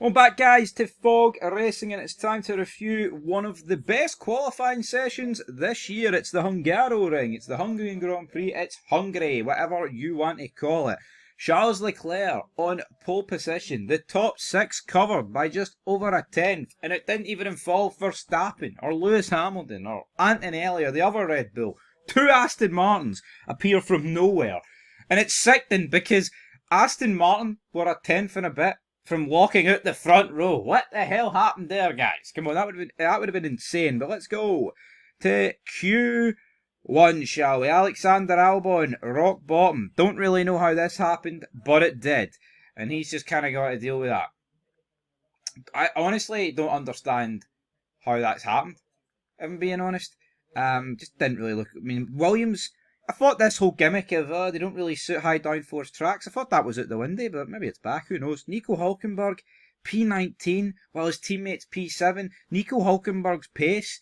Welcome back, guys, to Fog Racing, and it's time to review one of the best qualifying sessions this year. It's the Hungaroring, it's the Hungarian Grand Prix, it's Hungary, whatever you want to call it. Charles Leclerc on pole position, the top six covered by just over a tenth, and it didn't even involve Verstappen, or Lewis Hamilton, or Antonelli, or the other Red Bull. Two Aston Martins appear from nowhere, and it's sickening because Aston Martin were a tenth and a bit from walking out the front row. What the hell happened there, guys? Come on, that would have been insane. But let's go to Q1, shall we? Alexander Albon, rock bottom. Don't really know how this happened, but it did. And he's just kind of got to deal with that. I honestly don't understand how that's happened, if I'm being honest. Just didn't really look. I mean, Williams, I thought this whole gimmick of they don't really suit high downforce tracks, I thought that was out the window, but maybe it's back, who knows. Nico Hülkenberg, P19, while his teammates P7. Nico Hülkenberg's pace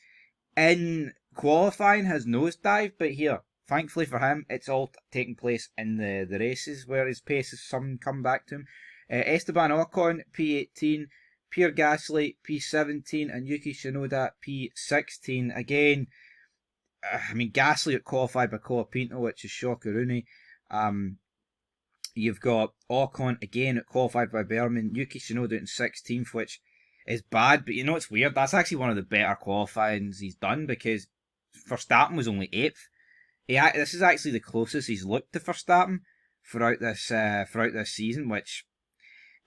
in qualifying has nosedived, but here, thankfully for him, it's all taking place in the races where his pace has some come back to him. Esteban Ocon, P18, Pierre Gasly, P17, and Yuki Tsunoda, P16. Again, I mean, Gasly got qualified by Colapinto, which is Shockeroonie. You've got Ocon again qualified by Berman. Yuki Tsunoda in 16th, which is bad, but you know it's weird. That's actually one of the better qualifyings he's done because Verstappen was only 8th. This is actually the closest he's looked to Verstappen throughout this season, which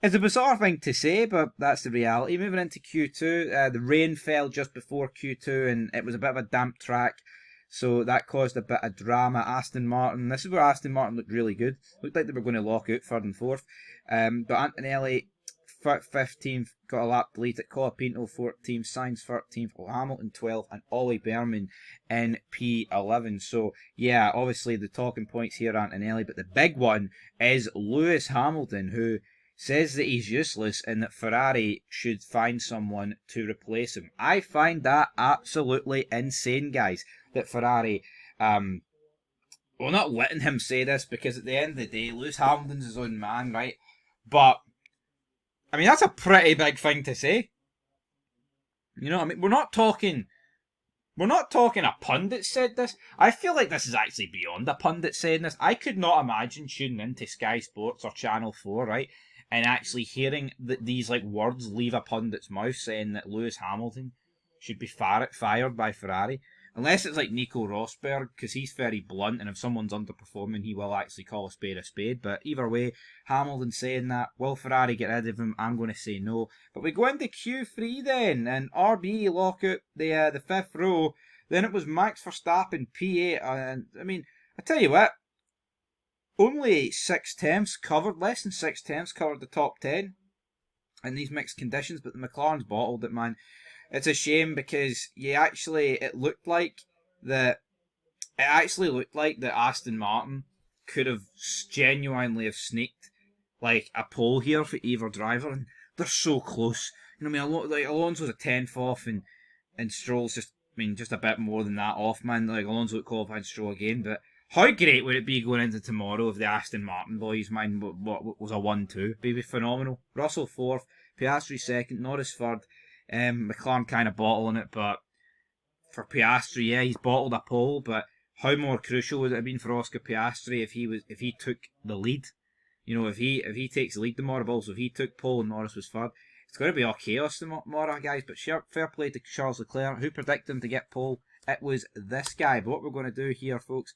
is a bizarre thing to say, but that's the reality. Moving into Q2, the rain fell just before Q2, and it was a bit of a damp track. So that caused a bit of drama. Aston Martin, this is where Aston Martin looked really good. Looked like they were going to lock out 3rd and 4th. But Antonelli, 15th, got a lap delete at Colapinto, 14th, Sainz 13th, Hamilton 12th, and Ollie Berman in P11. So, yeah, obviously the talking points here, Antonelli, but the big one is Lewis Hamilton, who says that he's useless and that Ferrari should find someone to replace him. I find that absolutely insane, guys, that Ferrari, not letting him say this, because at the end of the day, Lewis Hamilton's his own man, right? But, I mean, that's a pretty big thing to say. You know what I mean? We're not talking a pundit said this. I feel like this is actually beyond a pundit saying this. I could not imagine tuning into Sky Sports or Channel 4, right, and actually hearing these words leave a pundit's mouth saying that Lewis Hamilton should be fired by Ferrari. Unless it's like Nico Rosberg, because he's very blunt, and if someone's underperforming, he will actually call a spade a spade. But either way, Hamilton saying that, will Ferrari get rid of him? I'm going to say no. But we go into Q3 then, and RB lock out the 5th row. Then it was Max Verstappen, P8, and I mean, I tell you what, only 6/10 covered, less than 6/10 covered the top 10 in these mixed conditions, but the McLaren's bottled it, man. It's a shame because it looked like that Aston Martin could have genuinely have sneaked like a pole here for either driver, and they're so close. You know what I mean? Alonso's a 10th off, and Stroll's just a bit more than that off, man. Like Alonso qualified Stroll again, but how great would it be going into tomorrow if the Aston Martin boys, man, what was a 1-2? Be phenomenal. Russell 4th, Piastri 2nd, Norris 3rd. McLaren kind of bottling it, but for Piastri, yeah, he's bottled a pole. But how more crucial would it have been for Oscar Piastri if he took the lead? You know, if he takes the lead tomorrow, but also if he took pole and Norris was 3rd, it's going to be all chaos tomorrow, guys. But fair play to Charles Leclerc, who predicted him to get pole. It was this guy. But what we're going to do here, folks,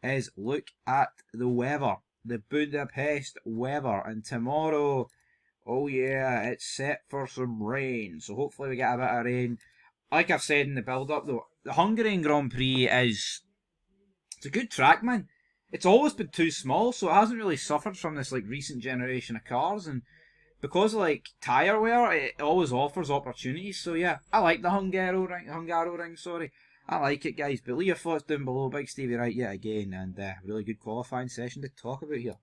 is look at the weather, the Budapest weather, and tomorrow, oh yeah, it's set for some rain, so hopefully we get a bit of rain. Like I've said in the build-up though, the Hungarian Grand Prix it's a good track, man. It's always been too small, so it hasn't really suffered from this recent generation of cars, and because of tyre wear, it always offers opportunities. So yeah, I like the Hungaroring, sorry. I like it, guys, but leave your thoughts down below. Big Stevie right yet again, and really good qualifying session to talk about here.